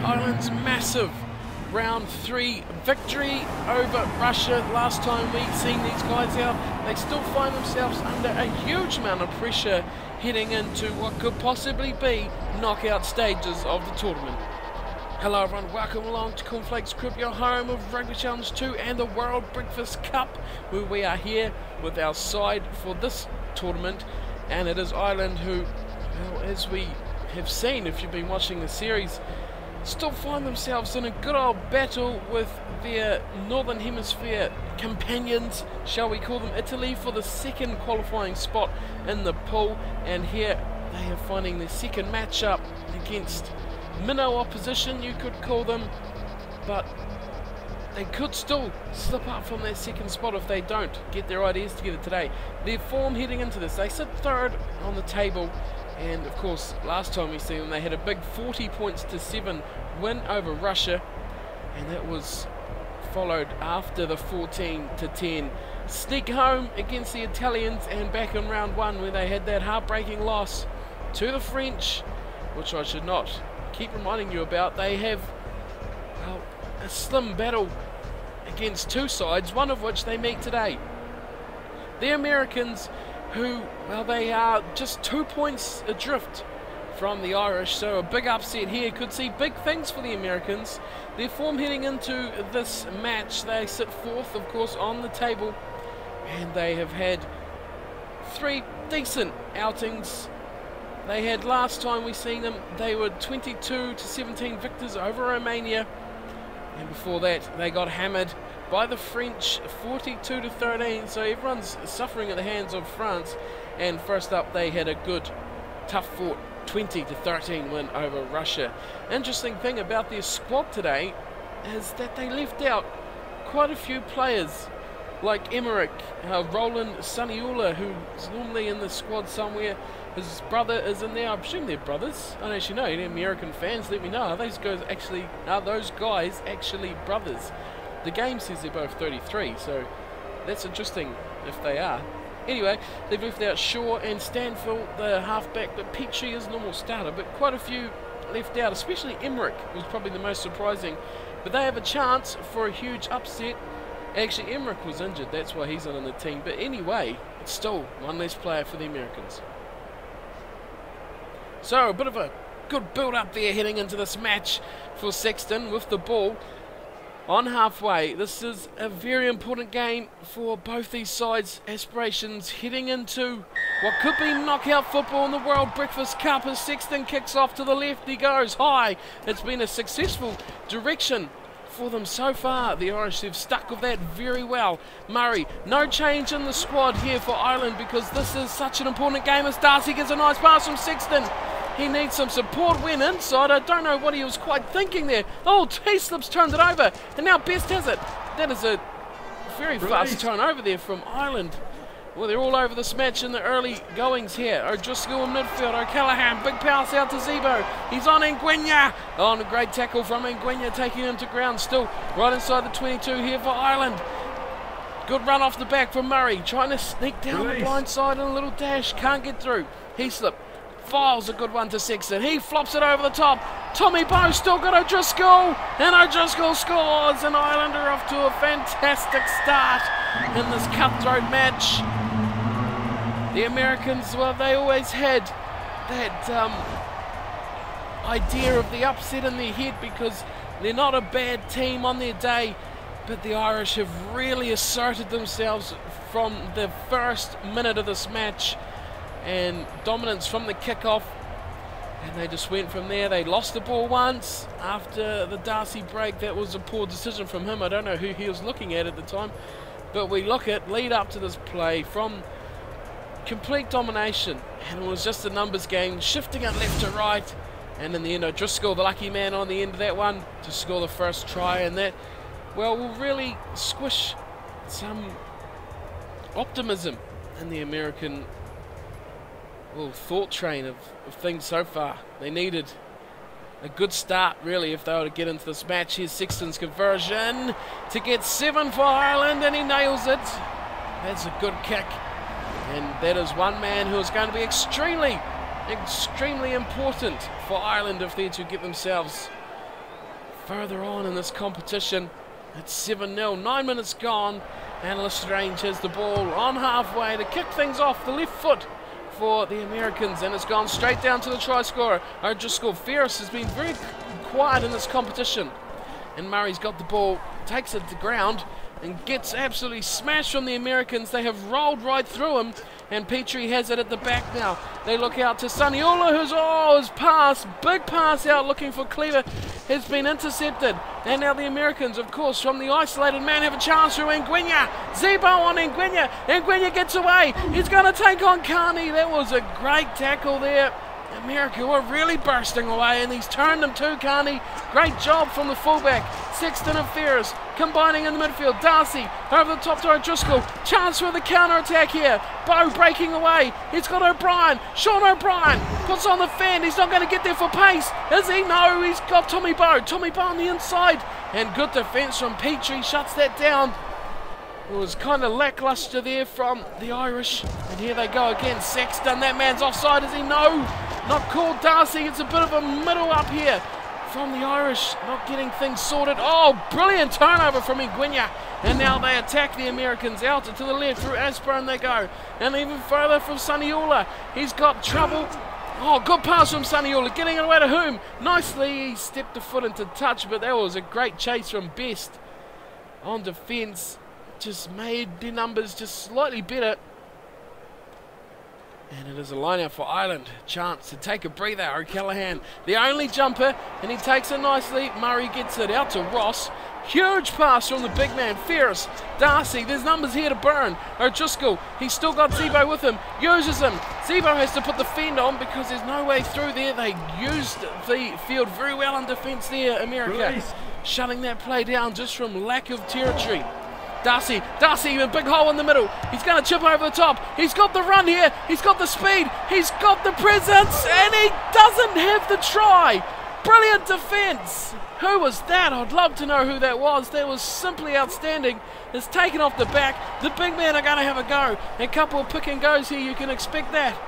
Ireland's massive round 3 victory over Russia. Last time we'd seen these guys out, they still find themselves under a huge amount of pressure heading into what could possibly be knockout stages of the tournament. Hello everyone, welcome along to Cornflakes Crib, your home of Rugby Challenge 2 and the World Breakfast Cup, where we are here with our side for this tournament. And it is Ireland who, well, as we have seen if you've been watching the series, still find themselves in a good old battle with their Northern Hemisphere companions, shall we call them, Italy, for the second qualifying spot in the pool. And here they are finding their second matchup against minnow opposition, you could call them, but they could still slip up from their second spot if they don't get their ideas together today. Their form heading into this, they sit third on the table, and of course last time we see them they had a big 40-7 win over Russia, and that was followed after the 14-10 sneak home against the Italians, and back in round 1 where they had that heartbreaking loss to the French, which I should not keep reminding you about. They have, well, a slim battle against two sides, one of which they meet today. The Americans, who, well, they are just 2 points adrift from the Irish, so a big upset here could see big things for the Americans. Their form heading into this match, they sit fourth, of course, on the table, and they have had 3 decent outings. They had, last time we seen them, they were 22-17 victors over Romania, and before that they got hammered by the French 42-13, so everyone's suffering at the hands of France. And first up they had a good tough fought 20-13 win over Russia. Interesting thing about their squad today is that they left out quite a few players like Emmerich, Roland Saniula, who's normally in the squad somewhere. His brother is in there. I presume they're brothers. I don't actually know. Any American fans, let me know. Are those guys actually brothers? The game says they're both 33, so that's interesting if they are. Anyway, they've left out Shaw and Stanfield, the halfback, but Petrie is normal starter, but quite a few left out, especially Emmerich was probably the most surprising. But they have a chance for a huge upset. Actually, Emmerich was injured, that's why he's not in the team. But anyway, it's still one less player for the Americans. So, a bit of a good build-up there heading into this match for Sexton with the ball on halfway. This is a very important game for both these sides' aspirations heading into what could be knockout football in the World Breakfast Cup. As Sexton kicks off to the left, he goes high. It's been a successful direction for them so far. The Irish have stuck with that very well. Murray, no change in the squad here for Ireland because this is such an important game as Darcy gets a nice pass from Sexton. He needs some support, went inside. I don't know what he was quite thinking there. Oh, he slips, turns it over, and now Best has it. That is a very fast turnover there from Ireland. Well, they're all over this match in the early goings here. O'Driscoll in midfield, O'Callaghan, big pass out to Zebo. He's on Ngwenya. Oh, and a great tackle from Ngwenya, taking him to ground. Still right inside the 22 here for Ireland. Good run off the back from Murray, trying to sneak down the blind side in a little dash. Can't get through. Heaslip files a good one to Sexton. He flops it over the top. Tommy Bowe still got O'Driscoll, and O'Driscoll scores, and Ireland are off to a fantastic start in this cutthroat match. The Americans, well, they always had that idea of the upset in their head because they're not a bad team on their day, but the Irish have really asserted themselves from the first minute of this match, and dominance from the kickoff, and they just went from there. They lost the ball once after the Darcy break. That was a poor decision from him. I don't know who he was looking at the time, but we look at lead up to this play from complete domination, and it was just a numbers game, shifting it left to right, and in the end O'Driscoll, the lucky man on the end of that one, to score the first try, and that, well, will really squish some optimism in the American, well, thought train of things so far. They needed a good start, really, if they were to get into this match. Here's Sexton's conversion to get 7 for Ireland, and he nails it. That's a good kick. And that is one man who is going to be extremely important for Ireland if they're to get themselves further on in this competition. It's 7-0, 9 minutes gone, and Lestrange has the ball on halfway to kick things off the left foot for the Americans, and it's gone straight down to the try scorer. O'Driscoll. Ferris has been very quiet in this competition, and Murray's got the ball, takes it to ground, and gets absolutely smashed from the Americans. They have rolled right through him, and Petrie has it at the back now. They look out to Saniola, who's, his pass, big pass out looking for Cleaver, has been intercepted. And now the Americans, of course, from the isolated man, have a chance through Nguenya. Zebo on Nguenya. Nguenya gets away. He's going to take on Carney. That was a great tackle there. America were really bursting away, and he's turned them to Carney. Great job from the fullback. Sexton and Ferris combining in the midfield. Darcy over the top to O'Driscoll. Chance for the counter-attack here. Bow breaking away. He's got O'Brien. Sean O'Brien puts on the fend. He's not going to get there for pace. Is he? No, he's got Tommy Bow. Tommy Bow on the inside. And good defence from Petrie. Shuts that down. It was kind of lacklustre there from the Irish. And here they go again. Sexton, that man's offside, is he? No, not called. Darcy, it's a bit of a middle up here from the Irish, not getting things sorted. Oh, brilliant turnover from Nguenya. And now they attack the Americans out to the left through Aspern they go. And even further from Saniola. He's got trouble. Oh, good pass from Saniola, getting it away to whom? Nicely, he stepped the foot into touch, but that was a great chase from Best on defence. Just made the numbers just slightly better. And it is a line out for Ireland. Chance to take a breather. O'Callaghan, the only jumper, and he takes it nicely. Murray gets it out to Ross. Huge pass from the big man, Ferris. Darcy, there's numbers here to burn. O'Driscoll, he's still got Zebo with him. Uses him. Zebo has to put the fend on because there's no way through there. They used the field very well in defence there, America. Release. Shutting that play down just from lack of territory. Darcy, a big hole in the middle. He's going to chip over the top. He's got the run here. He's got the speed. He's got the presence. And he doesn't have the try. Brilliant defence. Who was that? I'd love to know who that was. That was simply outstanding. It's taken off the back. The big men are going to have a go. A couple of pick and goes here. You can expect that.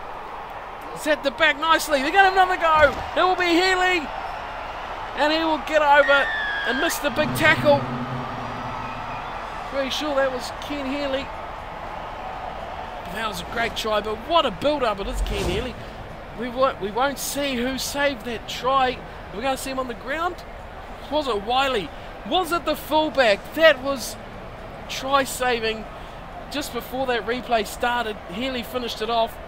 It's at the back nicely. They're going to have another go. It will be Healy. And he will get over and miss the big tackle. Pretty sure that was Ken Healy. That was a great try, but what a build-up it is, Ken Healy. We won't see who saved that try. We're going to see him on the ground. Was it Wiley? Was it the fullback? That was try-saving just before that replay started. Healy finished it off.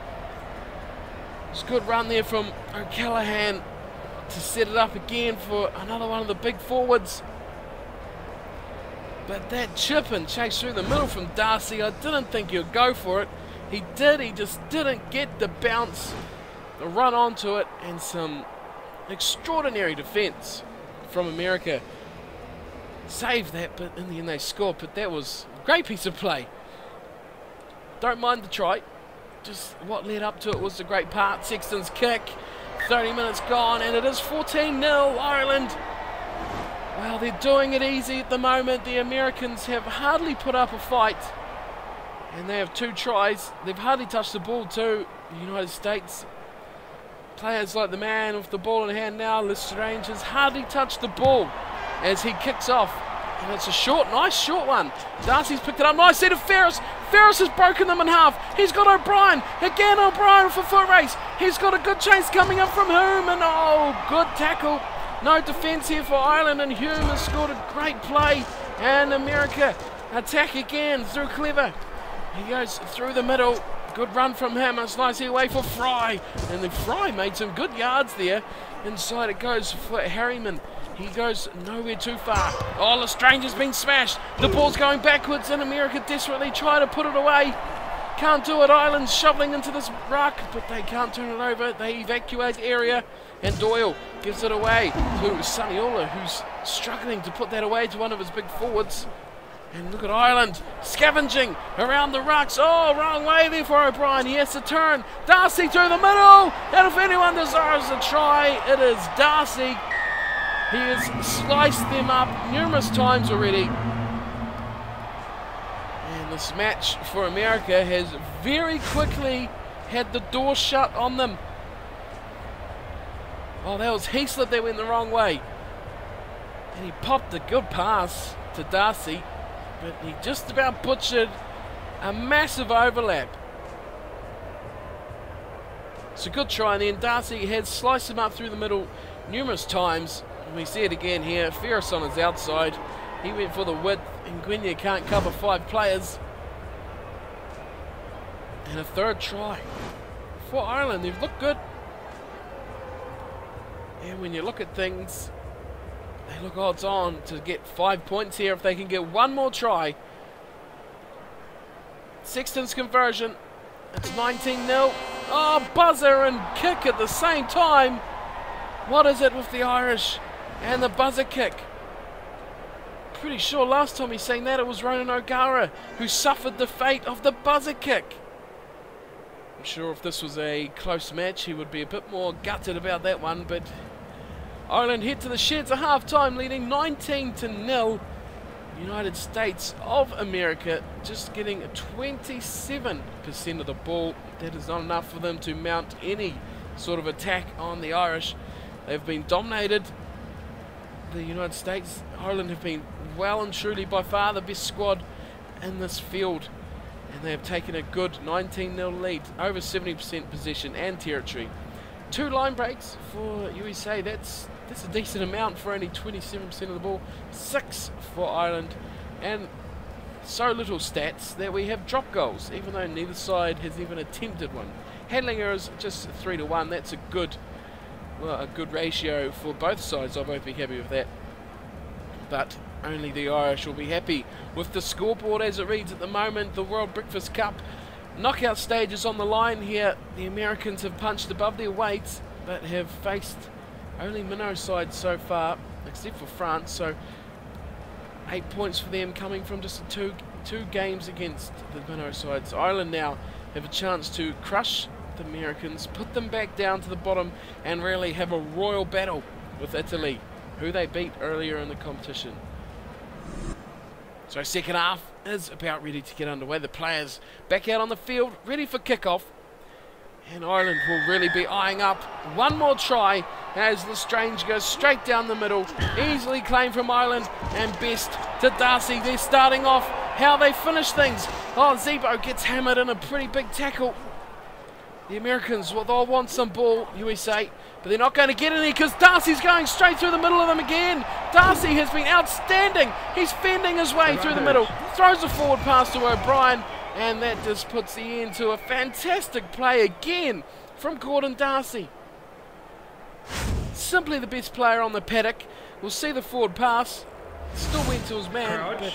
It's a good run there from O'Callaghan to set it up again for another one of the big forwards. But that chip and chase through the middle from Darcy, I didn't think he'd go for it. He did, he just didn't get the bounce, the run onto it, and some extraordinary defence from America. Saved that, but in the end they scored. But that was a great piece of play. Don't mind the try. Just what led up to it was the great part. Sexton's kick, 30 minutes gone, and it is 14-0 Ireland. Well, they're doing it easy at the moment. The Americans have hardly put up a fight. And they have 2 tries. They've hardly touched the ball too. The United States players like the man with the ball in hand now, Lestrange, has hardly touched the ball as he kicks off. And it's a short, nice short one. Darcy's picked it up nicely to Ferris. Ferris has broken them in half. He's got O'Brien. Again, O'Brien for foot race. He's got a good chase coming up from Hume. And oh, good tackle. No defence here for Ireland, and Hume has scored a great play. And America attack again through Clever. He goes through the middle. Good run from him. It's nicely away for Fry. And the Fry made some good yards there. Inside it goes for Harriman. He goes nowhere too far. Oh, Lestrange has been smashed. The ball's going backwards, and America desperately try to put it away. Can't do it. Ireland's shoveling into this ruck, but they can't turn it over. They evacuate the area, and Doyle gives it away to Saniola, who's struggling to put that away to one of his big forwards. And look at Ireland scavenging around the rucks. Oh, wrong way there for O'Brien. He has to turn. Darcy through the middle. And if anyone deserves a try, it is Darcy. He has sliced them up numerous times already. And this match for America has very quickly had the door shut on them. Oh, that was Heaslip that went the wrong way. And he popped a good pass to Darcy, but he just about butchered a massive overlap. It's a good try, and then Darcy has sliced him up through the middle numerous times. And we see it again here. Ferris on his outside. He went for the width, and Gwenya can't cover 5 players. And a third try for Ireland. They've looked good. And when you look at things, they look odds on to get 5 points here if they can get one more try. Sexton's conversion. It's 19-0. Oh, buzzer and kick at the same time. What is it with the Irish and the buzzer kick? Pretty sure last time we seen that it was Ronan O'Gara who suffered the fate of the buzzer kick. I'm sure if this was a close match he would be a bit more gutted about that one, but Ireland head to the sheds at half-time, leading 19-0. United States of America just getting 27% of the ball. That is not enough for them to mount any sort of attack on the Irish. They've been dominated. The United States, Ireland have been well and truly by far the best squad in this field. And they have taken a good 19-0 lead, over 70% possession and territory. 2 line breaks for USA. That's a decent amount for only 27% of the ball. 6 for Ireland, and so little stats that we have drop goals, even though neither side has even attempted one. Handling errors just 3-1. That's a good ratio for both sides. I won't be happy with that, but only the Irish will be happy with the scoreboard as it reads at the moment. The World Breakfast Cup knockout stage is on the line here. The Americans have punched above their weights, but have faced only minnow sides so far, except for France. So 8 points for them, coming from just two games against the minnow sides. Ireland now have a chance to crush the Americans, put them back down to the bottom, and really have a royal battle with Italy, who they beat earlier in the competition. So second half is about ready to get underway. The players back out on the field, ready for kickoff. And Ireland will really be eyeing up one more try as Lestrange goes straight down the middle. Easily claimed from Ireland, and best to Darcy. They're starting off how they finish things. Oh, Zebo gets hammered in a pretty big tackle. The Americans, well, they'll want some ball, USA, but they're not going to get any because Darcy's going straight through the middle of them again. Darcy has been outstanding. He's fending his way through the middle. Throws a forward pass to O'Brien, and that just puts the end to a fantastic play again from Gordon Darcy. Simply the best player on the paddock. We'll see the forward pass. Still went to his man,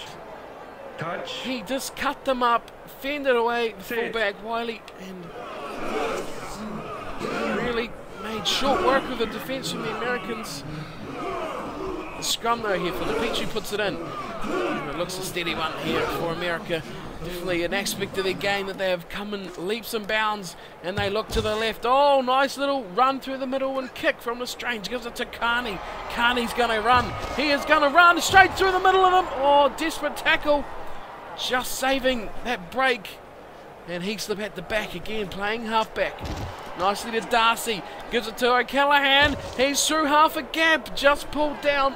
but he just cut them up, fended away the fullback Wiley, and really made short work of the defence from the Americans. The scrum though here for the Petrie puts it in. And it looks a steady one here for America. Definitely an aspect of their game that they have come in leaps and bounds, and they look to the left. Oh, nice little run through the middle and kick from Lestrange. Gives it to Carney. Carney's going to run. He is going to run straight through the middle of them. Oh, desperate tackle. Just saving that break. And Heaslip at the back again, playing halfback. Nicely to Darcy. Gives it to O'Callaghan. He's through half a gap. Just pulled down.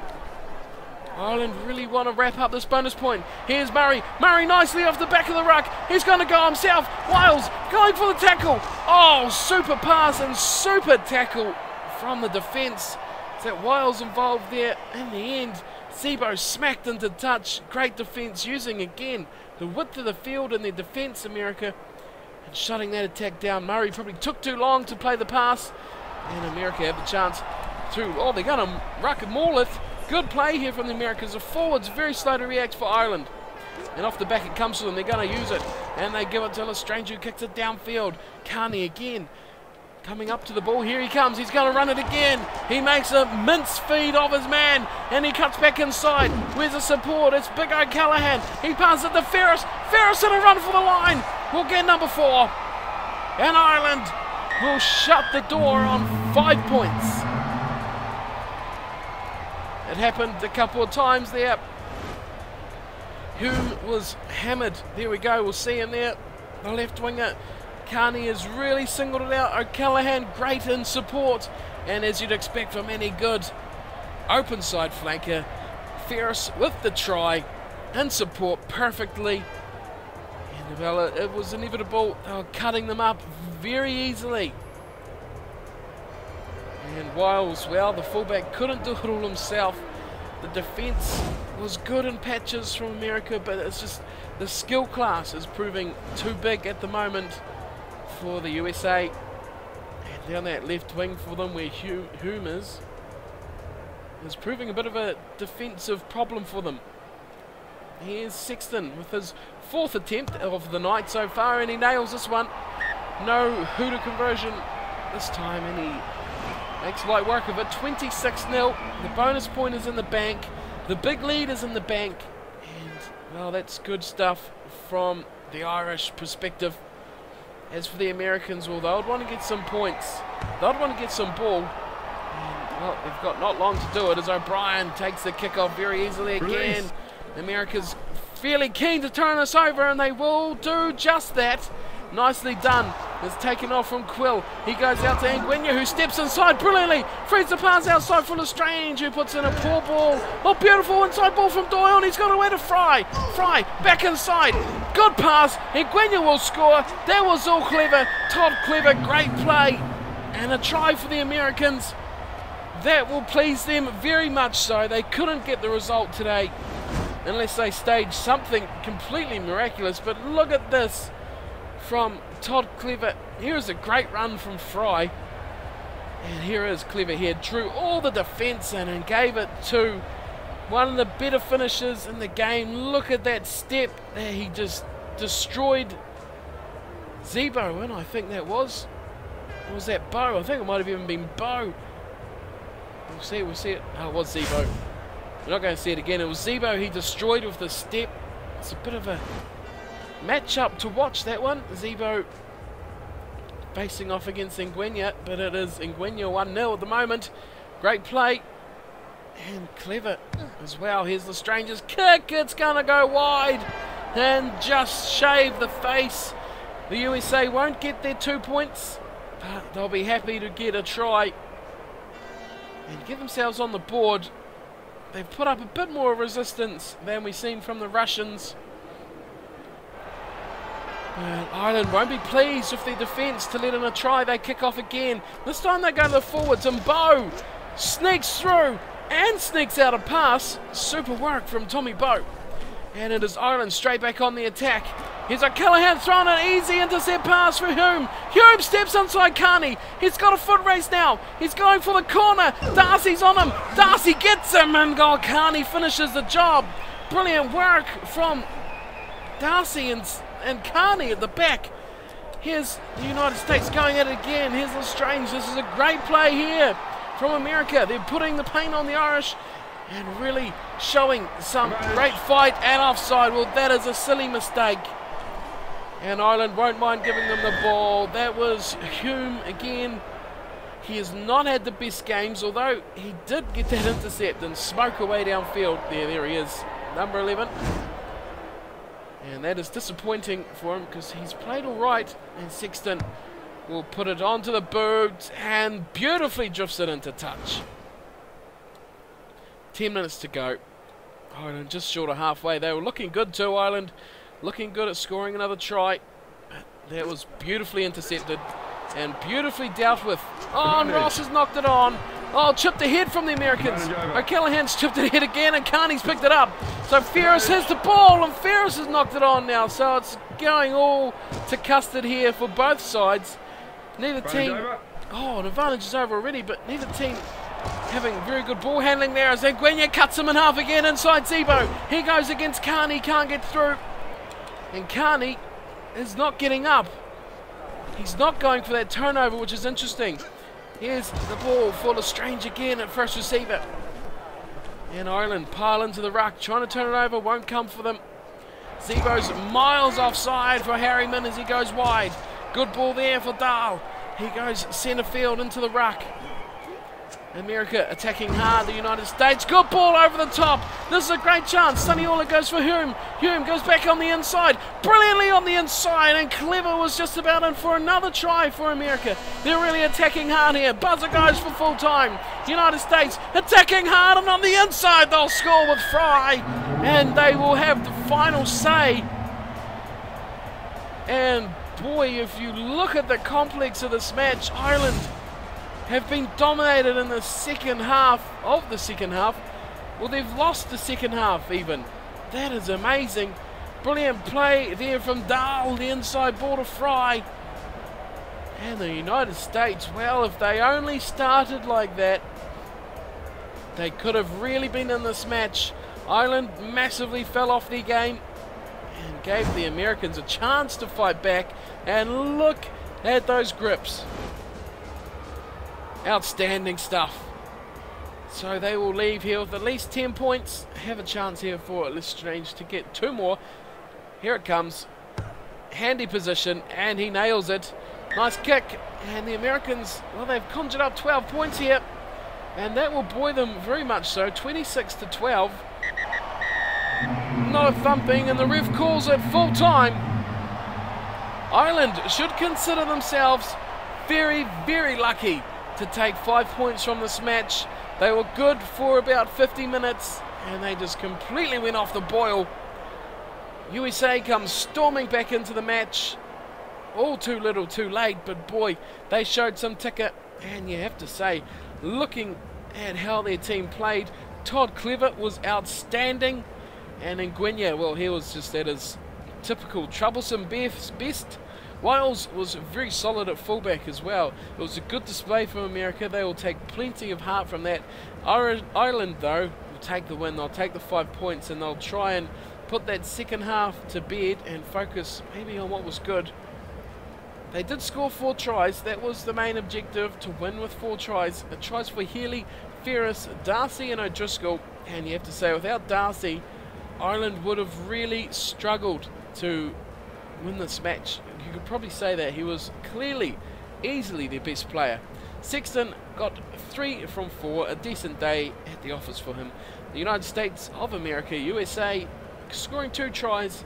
Ireland really want to wrap up this bonus point. Here's Murray. Murray nicely off the back of the ruck. He's going to go himself. Wiles going for the tackle. Oh, super pass and super tackle from the defence. Is that Wiles involved there? In the end, Zebo smacked into touch. Great defence using again the width of the field in their defence, America, and shutting that attack down. Murray probably took too long to play the pass, and America have the chance through. Oh, they're going to ruck and maul it. Good play here from the Americans. The forwards very slow to react for Ireland, and off the back it comes to them. They're going to use it, and they give it to Lestrange, who kicks it downfield. Carney again coming up to the ball. Here he comes. He's going to run it again. He makes a mince feed of his man, and he cuts back inside. Where's the support? It's Big O'Callaghan. He passes it to Ferris. Ferris in a run for the line. We'll get number 4. And Ireland will shut the door on 5 points. It happened a couple of times there. Hume was hammered. There we go. We'll see him there. The left winger. Carney has really singled it out. O'Callaghan great in support, and as you'd expect from any good open side flanker, Ferris with the try and support perfectly. And well, it was inevitable. They were cutting them up very easily. And Wiles, well, the fullback couldn't do it all himself. The defence was good in patches from America, but it's just the skill class is proving too big at the moment for the USA. And down that left wing for them where Hume is proving a bit of a defensive problem for them. Here's Sexton with his 4th attempt of the night so far, and he nails this one. No hooter conversion this time, and he makes light work of it. 26-0. The bonus point is in the bank. The big lead is in the bank. And, well, that's good stuff from the Irish perspective. As for the Americans, well, they would want to get some points. They would want to get some ball. And, well, they've got not long to do it as O'Brien takes the kickoff very easily again. America's fairly keen to turn this over, and they will do just that. Nicely done. It's taken off from Quill. He goes out to Ngwenya, who steps inside brilliantly. Frees the pass outside for Lestrange, who puts in a poor ball. Oh, beautiful inside ball from Doyle, and he's got away to Fry. Fry, back inside. Good pass. Ngwenya will score. That was all clever. Todd Clever, great play. And a try for the Americans. That will please them very much so. They couldn't get the result today unless they staged something completely miraculous. But look at this from Todd Clever. Here is a great run from Fry. And here is Clever here. Drew all the defence in and gave it to one of the better finishers in the game. Look at that step there. He just destroyed Zebo, and I think that was. Or was that Bo? I think it might have even been Bo. We'll see it. Oh, it was Zebo. We're not going to see it again. It was Zebo he destroyed with the step. It's a bit of a match-up to watch, that one. Zebo facing off against Ngwenya, but it is Ngwenya 1-0 at the moment. Great play. And Clever as well. Here's the Stranger's kick. It's going to go wide and just shave the face. The USA won't get their 2 points, but they'll be happy to get a try and get themselves on the board. They've put up a bit more resistance than we've seen from the Russians. But Ireland won't be pleased with their defence to let in a try. They kick off again. This time they go to the forwards, and Bow sneaks through and sneaks out a pass. Super work from Tommy Bow. And it is Ireland straight back on the attack. Here's O'Callaghan throwing an easy intercept pass for Hume. Hume steps inside Carney. He's got a foot race now. He's going for the corner. Darcy's on him. Darcy gets him, and Carney finishes the job. Brilliant work from Darcy and Carney at the back. Here's the United States going at it again. Here's Lestrange. This is a great play here from America. They're putting the pain on the Irish and really showing some great fight and offside. Well, that is a silly mistake. And Ireland won't mind giving them the ball. That was Hume again. He has not had the best games, although he did get that intercept and smoke away downfield. There he is, number 11. And that is disappointing for him because he's played all right. And Sexton will put it onto the boot and beautifully drifts it into touch. 10 minutes to go. Ireland just short of halfway. They were looking good too, Ireland. Looking good at scoring another try. That was beautifully intercepted and beautifully dealt with. Oh, and Ross has knocked it on. Oh, chipped ahead from the Americans. O'Callaghan's chipped it ahead again, and Carney's picked it up. So Ferris has the ball, and Ferris has knocked it on now. So it's going all to custard here for both sides. Neither team... Oh, an advantage is over already, but neither team having very good ball handling there as Ngwenya cuts him in half again inside Zebo. He goes against Carney, can't get through. And Carney is not getting up. He's not going for that turnover, which is interesting. Here's the ball for Lestrange again at first receiver. And Ireland pile into the ruck, trying to turn it over, won't come for them. Zebo's miles offside for Harriman as he goes wide. Good ball there for Dahl. He goes centre field into the ruck. America attacking hard, the United States. Good ball over the top. This is a great chance. Sonny Orla goes for Hume. Hume goes back on the inside. Brilliantly on the inside. And Clever was just about in for another try for America. They're really attacking hard here. Buzzer goes for full time. United States attacking hard, and on the inside they'll score with Fry. And they will have the final say. And boy, if you look at the complex of this match, Ireland have been dominated in the second half of the second half. Well, they've lost the second half even. That is amazing. Brilliant play there from Dahl, the inside ball to Fry. And the United States, well, if they only started like that, they could have really been in this match. Ireland massively fell off their game and gave the Americans a chance to fight back. And look at those grips. Outstanding stuff. So they will leave here with at least 10 points. Have a chance here for Lestrange to get 2 more. Here it comes. Handy position, and he nails it. Nice kick. And the Americans, well, they've conjured up 12 points here. And that will buoy them very much so. 26-12. No thumping, and the ref calls it full time. Ireland should consider themselves very, very lucky to take 5 points from this match. They were good for about 50 minutes and they just completely went off the boil. USA comes storming back into the match. All too little too late, but boy, they showed some ticker. And you have to say, looking at how their team played, Todd Clever was outstanding, and Nguyen, well, he was just at his typical troublesome best. Wiles was very solid at fullback as well. It was a good display from America. They will take plenty of heart from that. Ireland, though, will take the win. They'll take the 5 points, and they'll try and put that second half to bed and focus maybe on what was good. They did score 4 tries. That was the main objective, to win with 4 tries. Tries for Healy, Ferris, Darcy and O'Driscoll. And you have to say, without Darcy, Ireland would have really struggled to win this match. You could probably say that he was clearly, easily their best player. Sexton got 3 from 4, a decent day at the office for him. The United States of America, USA, scoring 2 tries.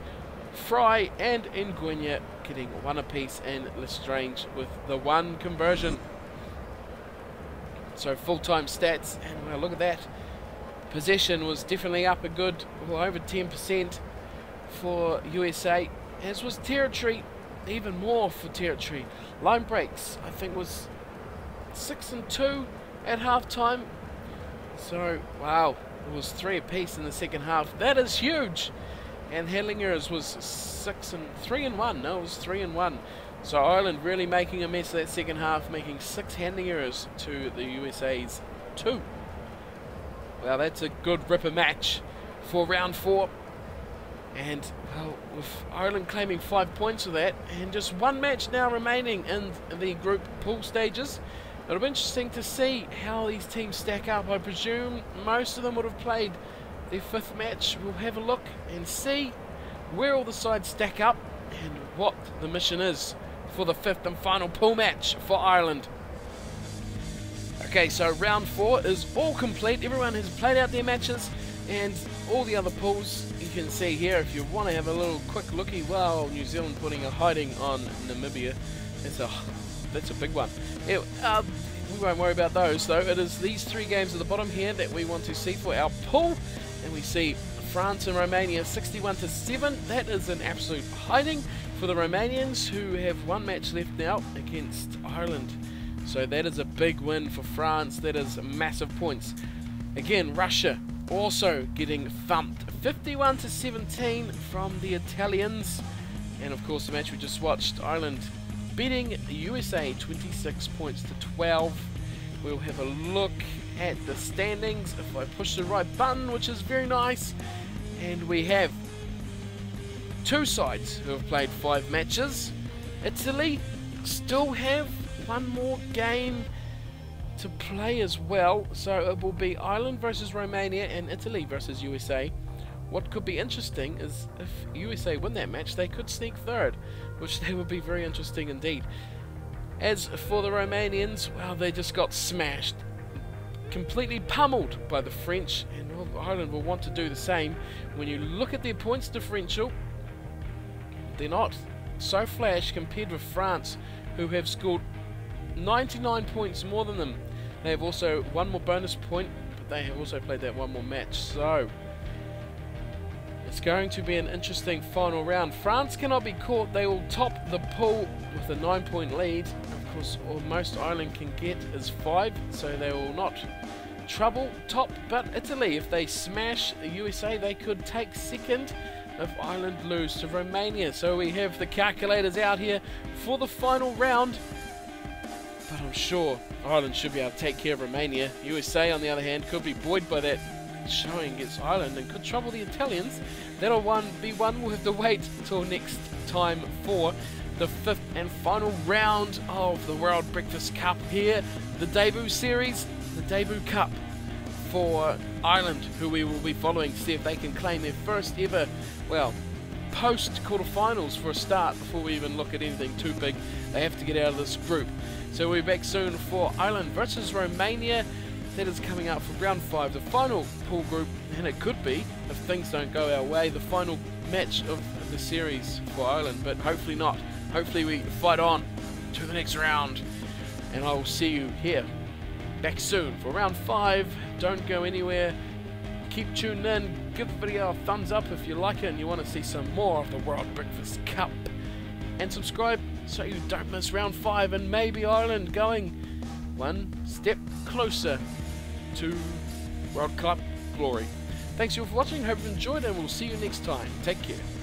Fry and Nguyen getting 1 apiece, and Lestrange with the 1 conversion. So full-time stats, and well, look at that. Possession was definitely up a good, well, over 10% for USA, as was territory, even more for territory. Line breaks, I think, was 6 and 2 at half-time. So, wow, it was 3 apiece in the second half. That is huge. And handling errors was 3 and 1. No, it was 3 and 1. So Ireland really making a mess of that second half, making 6 handling errors to the USA's 2. Well, that's a good ripper match for round 4. And, well, with Ireland claiming 5 points for that, and just 1 match now remaining in the group pool stages, it'll be interesting to see how these teams stack up. I presume most of them would have played their 5th match. We'll have a look and see where all the sides stack up and what the mission is for the 5th and final pool match for Ireland. Okay, so round 4 is all complete. Everyone has played out their matches, and all the other pools you can see here. If you want to have a little quick looky, well, New Zealand putting a hiding on Namibia. That's a big one. Yeah, we won't worry about those though. It is these 3 games at the bottom here that we want to see for our pool. And we see France and Romania 61-7. That is an absolute hiding for the Romanians, who have 1 match left now against Ireland. So that is a big win for France. That is massive points. Again, Russia also getting thumped 51-17 from the Italians. And of course the match we just watched, Ireland beating the USA 26 points to 12. We'll have a look at the standings if I push the right button, which is very nice. And we have 2 sides who have played 5 matches. Italy still have 1 more game to play as well, so it will be Ireland versus Romania and Italy versus USA. What could be interesting is if USA win that match, they could sneak 3rd, which they would be very interesting indeed. As for the Romanians, well, they just got smashed completely pummeled by the French, and Ireland will want to do the same. When you look at their points differential, they're not so flash compared with France, who have scored 99 points more than them. They have also one more bonus point, but they have also played that one more match. So it's going to be an interesting final round. France cannot be caught. They will top the pool with a 9-point lead. Of course, all most Ireland can get is 5, so they will not trouble top. But Italy, if they smash the USA, they could take second if Ireland lose to Romania. So we have the calculators out here for the final round. But I'm sure Ireland should be able to take care of Romania. USA, on the other hand, could be buoyed by that showing against Ireland and could trouble the Italians. That'll be one we'll have to wait till next time for the 5th and final round of the World Breakfast Cup here. The debut series, the debut cup for Ireland, who we will be following to see if they can claim their first ever, well, post quarterfinals for a start. Before we even look at anything too big, they have to get out of this group. So we'll be back soon for Ireland versus Romania. That is coming up for round 5, the final pool group, and it could be, if things don't go our way, the final match of the series for Ireland, but hopefully not. Hopefully we fight on to the next round, and I will see you here back soon for round 5. Don't go anywhere. Keep tuned in. Give the video a thumbs up if you like it and you want to see some more of the World Breakfast Cup, and subscribe so you don't miss round 5 and maybe Ireland going one step closer to World Cup glory. Thanks you all for watching. Hope you enjoyed, and we'll see you next time. Take care.